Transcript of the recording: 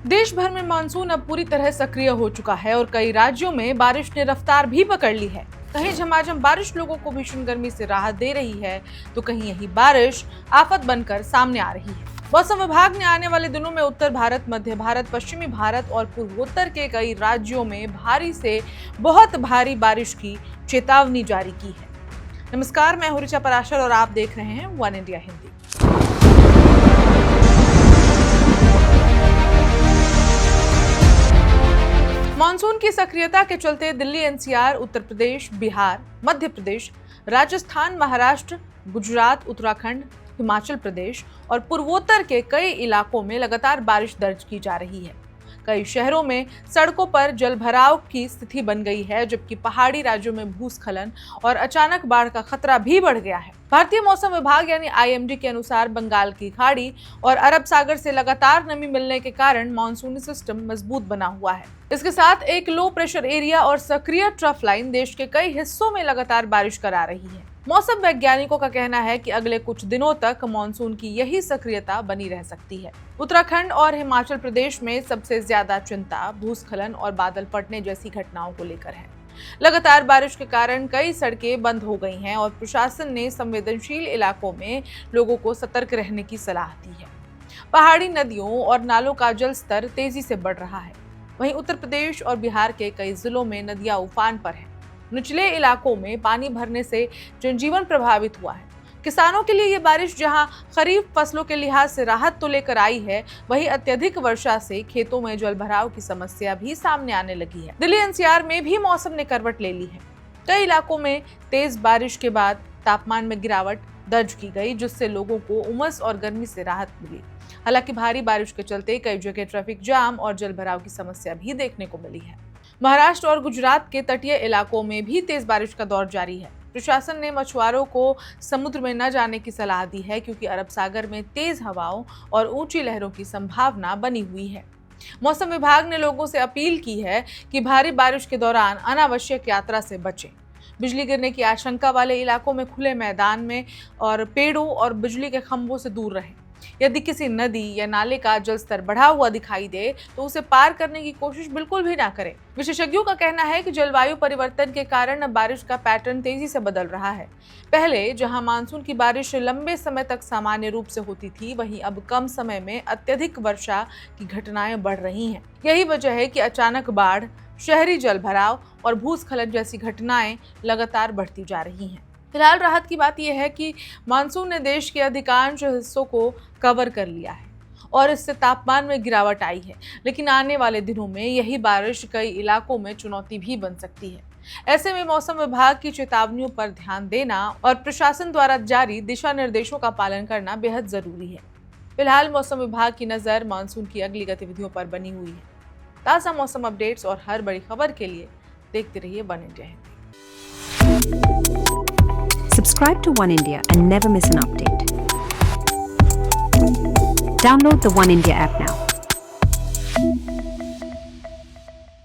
देश भर में मानसून अब पूरी तरह सक्रिय हो चुका है और कई राज्यों में बारिश ने रफ्तार भी पकड़ ली है। कहीं झमाझम बारिश लोगों को भीषण गर्मी से राहत दे रही है, तो कहीं यही बारिश आफत बनकर सामने आ रही है। मौसम विभाग ने आने वाले दिनों में उत्तर भारत, मध्य भारत, पश्चिमी भारत और पूर्वोत्तर के कई राज्यों में भारी से बहुत भारी बारिश की चेतावनी जारी की है। नमस्कार, मैं हूं ऋचा पराशर और आप देख रहे हैं वन इंडिया हिंदी। मानसून की सक्रियता के चलते दिल्ली, एनसीआर, उत्तर प्रदेश, बिहार, मध्य प्रदेश, राजस्थान, महाराष्ट्र, गुजरात, उत्तराखंड, हिमाचल प्रदेश और पूर्वोत्तर के कई इलाकों में लगातार बारिश दर्ज की जा रही है। कई शहरों में सड़कों पर जलभराव की स्थिति बन गई है, जबकि पहाड़ी राज्यों में भूस्खलन और अचानक बाढ़ का खतरा भी बढ़ गया है। भारतीय मौसम विभाग यानी आईएमडी के अनुसार बंगाल की खाड़ी और अरब सागर से लगातार नमी मिलने के कारण मानसूनी सिस्टम मजबूत बना हुआ है। इसके साथ एक लो प्रेशर एरिया और सक्रिय ट्रफ लाइन देश के कई हिस्सों में लगातार बारिश करा रही है। मौसम वैज्ञानिकों का कहना है कि अगले कुछ दिनों तक मानसून की यही सक्रियता बनी रह सकती है। उत्तराखंड और हिमाचल प्रदेश में सबसे ज्यादा चिंता भूस्खलन और बादल फटने जैसी घटनाओं को लेकर है। लगातार बारिश के कारण कई सड़कें बंद हो गई हैं और प्रशासन ने संवेदनशील इलाकों में लोगों को सतर्क रहने की सलाह दी है। पहाड़ी नदियों और नालों का जल स्तर तेजी से बढ़ रहा है। वहीं उत्तर प्रदेश और बिहार के कई जिलों में नदियां उफान पर हैं। निचले इलाकों में पानी भरने से जनजीवन प्रभावित हुआ है। किसानों के लिए ये बारिश जहां खरीफ फसलों के लिहाज से राहत तो लेकर आई है, वहीं अत्यधिक वर्षा से खेतों में जलभराव की समस्या भी सामने आने लगी है। दिल्ली एनसीआर में भी मौसम ने करवट ले ली है। कई इलाकों में तेज बारिश के बाद तापमान में गिरावट दर्ज की गई, जिससे लोगों को उमस और गर्मी से राहत मिली। हालांकि भारी बारिश के चलते कई जगह ट्रैफिक जाम और जलभराव की समस्या भी देखने को मिली है। महाराष्ट्र और गुजरात के तटीय इलाकों में भी तेज बारिश का दौर जारी है। प्रशासन ने मछुआरों को समुद्र में न जाने की सलाह दी है, क्योंकि अरब सागर में तेज हवाओं और ऊंची लहरों की संभावना बनी हुई है। मौसम विभाग ने लोगों से अपील की है कि भारी बारिश के दौरान अनावश्यक यात्रा से बचें। बिजली गिरने की आशंका वाले इलाकों में खुले मैदान में और पेड़ों और बिजली के खंभों से दूर रहें। यदि किसी नदी या नाले का जलस्तर बढ़ा हुआ दिखाई दे तो उसे पार करने की कोशिश बिल्कुल भी ना करें। विशेषज्ञों का कहना है कि जलवायु परिवर्तन के कारण अब बारिश का पैटर्न तेजी से बदल रहा है। पहले जहां मानसून की बारिश लंबे समय तक सामान्य रूप से होती थी, वहीं अब कम समय में अत्यधिक वर्षा की घटनाएं बढ़ रही हैं। यही वजह है कि अचानक बाढ़, शहरी जलभराव और भूस्खलन जैसी घटनाएं लगातार बढ़ती जा रही हैं। फिलहाल राहत की बात यह है कि मानसून ने देश के अधिकांश हिस्सों को कवर कर लिया है और इससे तापमान में गिरावट आई है, लेकिन आने वाले दिनों में यही बारिश कई इलाकों में चुनौती भी बन सकती है। ऐसे में मौसम विभाग की चेतावनियों पर ध्यान देना और प्रशासन द्वारा जारी दिशा निर्देशों का पालन करना बेहद जरूरी है। फिलहाल मौसम विभाग की नज़र मानसून की अगली गतिविधियों पर बनी हुई है। ताज़ा मौसम अपडेट्स और हर बड़ी खबर के लिए देखते रहिए one India Hindi. Subscribe to One India and never miss an update. Download the One India app now.